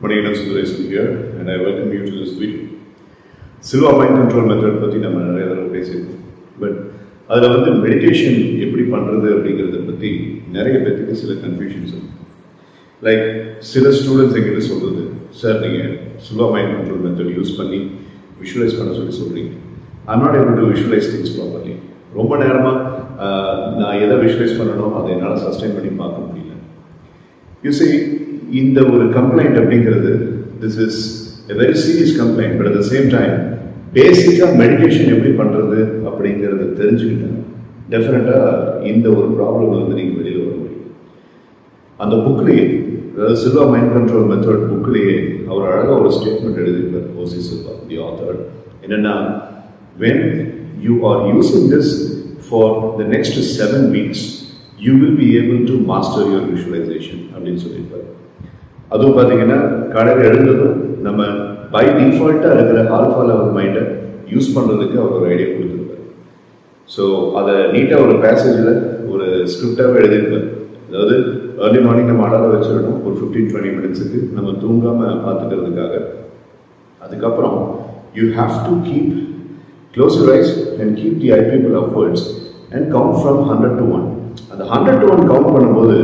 Manigandan Sundaresan here, and I welcome you to this video. Silva mind control method பத்தி நம்ம நிறைய தடவை பேசியிருக்கோம். பட் அதில் வந்து மெடிடேஷன் எப்படி பண்ணுறது அப்படிங்கிறத பற்றி நிறைய பேருக்கு சில கன்ஃபியூஷன்ஸ் இருக்கும். லைக் சில ஸ்டூடெண்ட்ஸ் எங்கிட்ட சொல்கிறது, சார் நீங்கள் Silva mind control method use பண்ணி விஷுவலைஸ் பண்ண சொல்கிறீங்க. I'm not able to visualise things properly. ரொம்ப நேரமாக நான் எதை விஷுவலைஸ் பண்ணணும் அதை என்னால் சஸ்டைன் பண்ணி பார்க்க முடியல. யூ see, இந்த ஒரு கம்ப்ளைண்ட் அப்படிங்கிறது this is a very serious complaint. But at the same time பேசிக்காக மெடிடேஷன் எப்படி பண்ணுறது அப்படிங்கிறத தெரிஞ்சுக்கிட்டேன் டெஃபினட்டாக இந்த ஒரு ப்ராப்ளம் வந்து நீங்கள் வெளியில் வர முடியும். அந்த புக்லேயே, அதாவது சில்வா மைண்ட் கண்ட்ரோல் மெத்தட் புக்லேயே அவர் அழகாக ஒரு ஸ்டேட்மெண்ட் எழுதியிருப்பார், ஓசி சில்வா தி ஆத்தர். என்னென்னா, when you are using this for the next 7 weeks you will be able to master your visualization அப்படின்னு சொல்லியிருப்பார். அதுவும் பார்த்தீங்கன்னா காலையில் எழுந்ததும் நம்ம பை டிஃபால்ட்டாக இருக்கிற ஆல்ஃபா லெவல் மைண்டை யூஸ் பண்ணுறதுக்கு அவர் ஒரு ஐடியா கொடுத்துருப்பார். ஸோ அதை நீட்டாக ஒரு பேசேஜில் ஒரு ஸ்கிரிப்டாகவே எழுதியிருப்பார். அதாவது ஏர்லி மார்னிங் நம்ம அலாரம் வச்சிடணும் ஒரு 15-20 minutes நம்ம தூங்காமல் பார்த்துக்கிறதுக்காக. அதுக்கப்புறம் you have to keep close your eyes and keep the I people upwards and count from 100 to 1. அந்த 100 to 1 கவுண்ட் பண்ணும்போது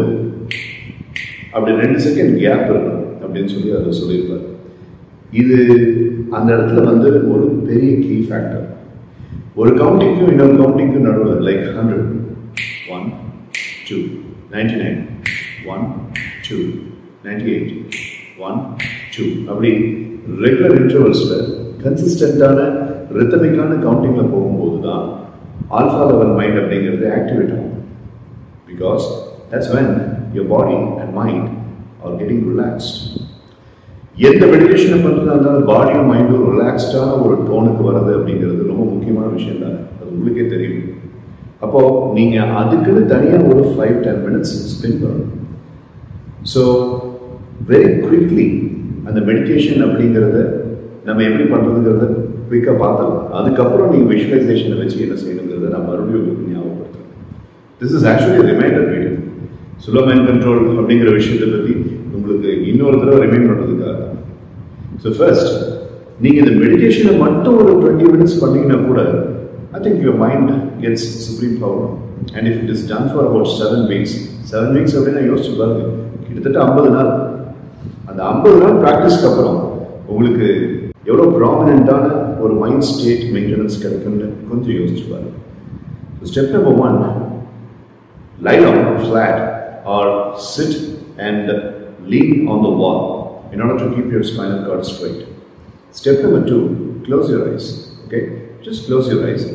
அப்படி 2 செகண்ட் கேப் இருக்கணும் அப்படின்னு சொல்லி அதை சொல்லியிருப்பார். இது அந்த இடத்துல வந்து ஒரு பெரிய கீ ஃபேக்டர். ஒரு கவுண்டிங்க்கும் இன்னொரு கவுண்டிங்க்கும் நடுவில் லைக் 100, 1, 2, 99, 1, 2, 98, 1, 2 அப்படி ரெகுலர் இன்டர்வல்ஸில் கன்சிஸ்டண்டான ரித்தமிக்கான கவுண்டிங்கில் போகும்போது தான் ஆல்ஃபா லெவல் மைண்ட் அப்படிங்கிறது ஆக்டிவேட் ஆகும். Because that's when your body and mind are getting relaxed. எந்த மெடிடேஷனை பண்ணுறதா இருந்தாலும் பாடியும் மைண்டும் ரிலாக்ஸ்டான ஒரு டோனுக்கு வர்றது அப்படிங்கிறது ரொம்ப முக்கியமான விஷயம் தானே, அது உங்களுக்கே தெரியும். அப்போது நீங்கள் அதுக்குன்னு தனியாக ஒரு 5-10 minutes ஸ்பெண்ட் பண்ணணும். ஸோ வெரி குவிக்லி அந்த மெடிடேஷன் அப்படிங்கிறத நம்ம எப்படி பண்ணுறதுங்கிறத குயிக்காக பார்த்துக்கலாம். அதுக்கப்புறம் நீங்கள் விஷுவலைசேஷனை வச்சு என்ன செய்யணுங்கிறத நான் மறுபடியும் உங்களுக்கு ஞாபகப்படுத்துகிறேன். This is actually a reminder video. Silva mind control அப்படிங்கிற விஷயத்தை பற்றி உங்களுக்கு இன்னொரு தடவை ரிமைண்ட் பண்ணுறதுக்காக. ஸோ ஃபர்ஸ்ட் நீங்கள் இந்த மெடிடேஷனை மட்டும் ஒரு 20 minutes பண்ணிங்கன்னா கூட I think your mind gets supreme power. And if it is done for about 7 weeks அப்படின்னா யோசிச்சு பாருங்க, கிட்டத்தட்ட 50 நாள். அந்த 50 நாள் ப்ராக்டிஸ்க்கு அப்புறம் உங்களுக்கு எவ்வளோ ப்ராமினெண்ட்டான ஒரு மைண்ட் ஸ்டேட் மெயின்டெனன்ஸ் கிடைக்கும்னு கொஞ்சம் யோசிச்சு பாருங்க. Step number 1, lie down flat or sit and lean on the wall in order to keep your spinal cord straight. Step number 2, close your eyes. Okay, just close your eyes.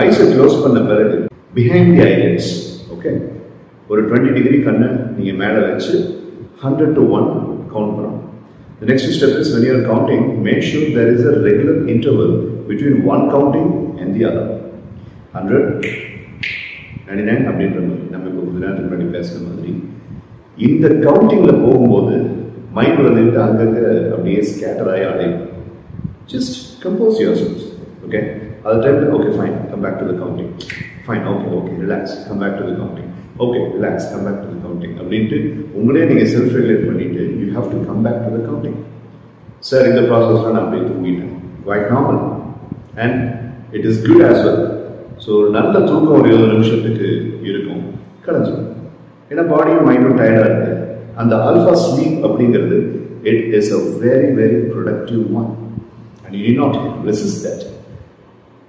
Eyes close பண்ண பிறகு behind the eyelids, okay, ஒரு 20 degree கண்ணை நீங்க மேல வச்சு 100 to 1 count பண்ணணும். The next step is when you are counting, make sure there is a regular interval between one counting and the other. 100, 99 அப்படின்ற மாதிரி நம்ம இப்போ கொஞ்ச நேரத்துக்கு முன்னாடி பேசுகிற மாதிரி இந்த கவுண்டிங்கில் போகும்போது மைண்ட் வந்துட்டு அங்கங்கே அப்படியே ஸ்கேட்டர் ஆகி அடையும். Just compose yourselves. Okay, அது டைமில் okay fine, come back to the counting, fine, okay relax, come back to the counting, okay relax, come back to the counting அப்படின்ட்டு உங்களே நீங்கள் செல்ஃப் ரெகுலேட் பண்ணிவிட்டு you have to come back to the counting. Sir இந்த ப்ராசஸ்லாம் நான் அப்படியே தூங்கிட்டேன், quite normal and it is good as well. So நல்ல தூக்கம் ஒரு 20 நிமிஷத்துக்கு இருக்கும், கிடைஞ்சிடும். ஏன்னா பாடியும் மைண்டும் டயர்டாக இருக்குது. அந்த ஆல்ஃபா ஸ்லீப் அப்படிங்கிறது it is a very very productive one and you need not resist that.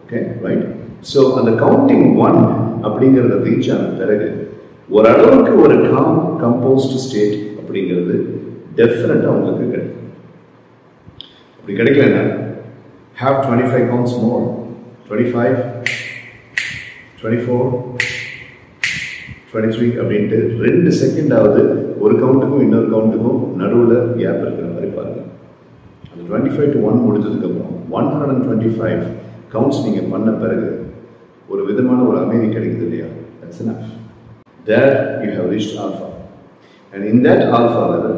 Okay right. So அந்த கவுண்டிங் 1 அப்படிங்கிறத ரீச் ஆன பிறகு ஓரளவுக்கு ஒரு காம் கம்போஸ்ட் ஸ்டேட் அப்படிங்கிறது டெஃபினட்டாக உங்களுக்கு கிடைக்கும். அப்படி கிடைக்கலன்னா have 25 counts more, 25, 24, 23 அப்படின்ட்டு 2 செகண்டாவது ஒரு கவுண்ட்டுக்கும் இன்னொரு கவுண்ட்டுக்கும் நடுவில் கேப் இருக்கிற மாதிரி பாருங்கள். அந்த 25 to 1 முடிஞ்சதுக்கப்புறம் 125 கவுண்ட்ஸ் நீங்கள் பண்ண பிறகு ஒரு விதமான ஒரு அமைதி கிடைக்குது இல்லையா? That's enough. There you have reached alpha. And in that alpha level,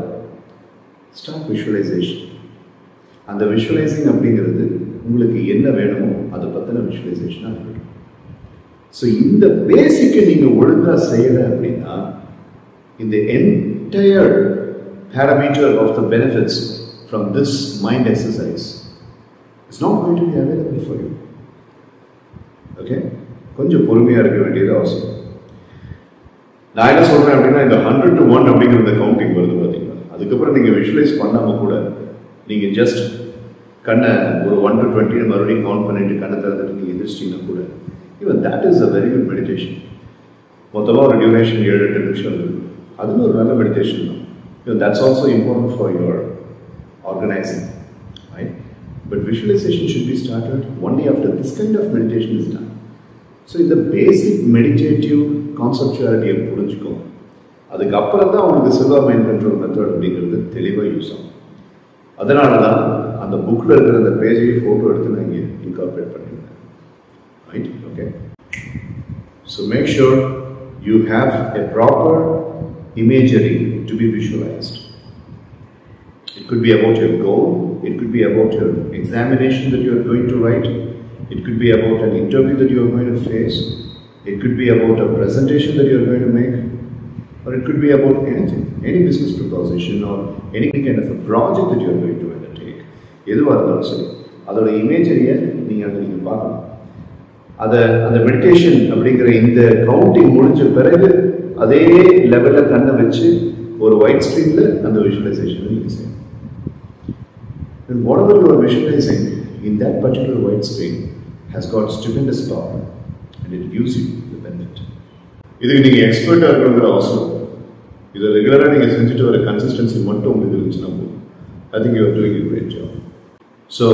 start visualization. அந்த விஷுவலைசிங் அப்படிங்கிறது உங்களுக்கு என்ன வேணுமோ அதை பற்றின விஷுவலைசேஷனாக இருக்கட்டும். ஸோ இந்த பேசிக்கை நீங்கள் ஒழுங்காக செய்யலை அப்படின்னா இந்த entire parameter of the benefits from this mind exercise is not going to be available for you. Okay? கொஞ்சம் பொறுமையாக இருக்க வேண்டியது அவசியம். நான் என்ன சொல்கிறேன் அப்படின்னா, இந்த 100 to 1 அப்படிங்கிற இந்த கவுண்டிங் வருது பார்த்தீங்களா, அதுக்கப்புறம் நீங்கள் விஷுவலைஸ் பண்ணாமல் கூட நீங்கள் ஜஸ்ட் கண்ணை ஒரு 1 to 20 மறுபடியும் கவுண்ட் பண்ணிட்டு கண்ணை திறந்துட்டு நீங்கள் எதிர்ச்சிங்கன்னா கூட, even that is a very good meditation. மொத்தமாக ஒரு டியூரேஷன் 7-8 நிமிஷம் இருக்குது. அதுவும் ஒரு நல்ல மெடிடேஷன் தான். That's also important for your organizing, right? But visualization should be started only after this kind of meditation is done. So in the basic meditative conceptuality of புரிஞ்சுக்கோ, அதுக்கப்புறம் தான் உங்களுக்கு சில்வா மைண்ட் கண்ட்ரோல் மெத்தட் அப்படிங்கிறது தெளிவாக use ஆகும். அதனால தான் அந்த புக்கில் இருக்கிற அந்த பேஜையை ஃபோட்டோ எடுத்து நான் இங்கே இன்கார்பரேட் பண்ணியிருக்கேன். Right? Okay. So make sure you have a proper imagery to be visualized. It could be about your goal, it could be about your examination that you are going to write, it could be about an interview that you are going to face, it could be about a presentation that you are going to make, or it could be about anything, any business proposition or any kind of a project that you are going to undertake. எதுவாக இருந்தாலும் சரி, அதோட இமேஜரியை நீங்கள் பார்க்கணும். அந்த meditation அப்படிங்கிற இந்த counting முடிஞ்ச பிறகு அதே லெவலில் கண்ணை வச்சு ஒரு ஒயிட் ஸ்க்ரீனில் அந்த விஷுவலைசேஷன் நீங்கள் செய்யணும். And whatever you are visualizing in that particular white screen has got stupendous power and it gives you the benefit. இதுக்கு நீங்கள் எக்ஸ்பர்ட்டாக இருக்கணுங்கிற அவசரம். இதை ரெகுலராக நீங்கள் செஞ்சுட்டு வர கன்சிஸ்டன்சி மட்டும் உங்களுக்கு இருந்துச்சுன்னா போதும். I think you are doing a great job. So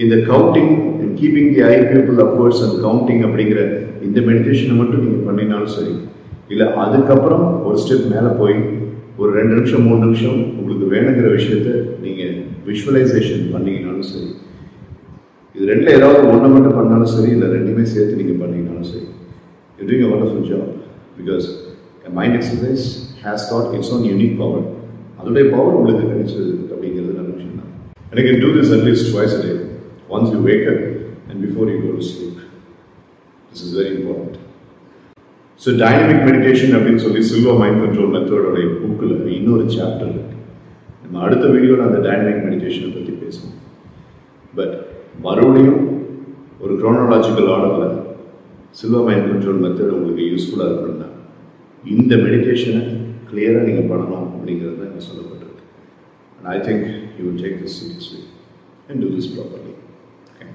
in the counting and keeping the eye pupil upwards and counting அப்படிங்கிற இந்த மெடிடேஷனை மட்டும் நீங்கள் பண்ணினாலும் சரி, இல்லை அதுக்கப்புறம் ஒரு ஸ்டெப் மேலே போய் ஒரு 2 நிமிஷம் 3 நிமிஷம் உங்களுக்கு வேணுங்கிற விஷயத்த நீங்கள் விஷுவலைசேஷன் பண்ணிங்கனாலும் சரி, இது ரெண்டில் ஏதாவது ஒன்றை மட்டும் பண்ணாலும் சரி, இல்லை ரெண்டுமே சேர்த்து நீங்கள் பண்ணிங்கனாலும் சரி, you're doing a wonderful job because a mind exercise has got its own unique power. அதோடைய பவர் உங்களுக்கு கிடைச்சது அப்படிங்கிறது நல்ல விஷயம் தான். And you can do this at least twice a day, once you wake up and before you go to sleep. This is very important. So dynamic meditation அப்படின்னு சொல்லி Silva mind control மெத்தடோடைய புக்கில் இன்னொரு சாப்டர் இருக்குது. நம்ம அடுத்த வீடியோவில் அந்த டைனமிக் மெடிடேஷனை பற்றி பேசுவோம். பட் மறுபடியும் ஒரு குரோனாலஜிக்கல் ஆர்டரில் சில்வா மைண்ட் கண்ட்ரோல் மெத்தட் உங்களுக்கு யூஸ்ஃபுல்லாக இருக்கணும்னா இந்த மெடிடேஷனை கிளியராக நீங்கள் பண்ணணும் அப்படிங்கிறது தான் இங்கே சொல்லப்பட்டிருக்கு. And I think you will take this seriously and do this properly. Okay,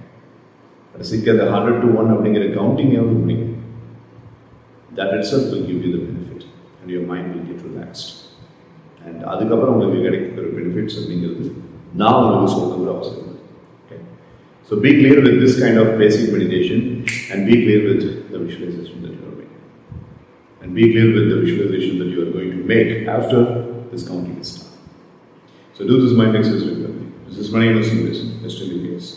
கடைசிக்கு அந்த 100 to 1 அப்படிங்கிற கவுண்டிங் எவ்வளோ முடியும், that itself will give you the benefit and your mind will get relaxed. And அதுக்கப்புறம் உங்களுக்கு கிடைக்கிற benefits அப்படிங்கிறது நான் உங்களுக்கு சொல்லணுங்கிற அவசியம் இல்லை. Okay, so be clear with this kind of basic meditation and be clear with the visualization that you are making and be clear with the visualization that you are going to make after this counting is done. So do this mind exercise with me. This is my name is Sundar. Rest in peace.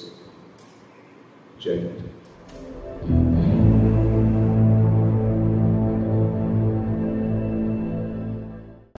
Jai Hind.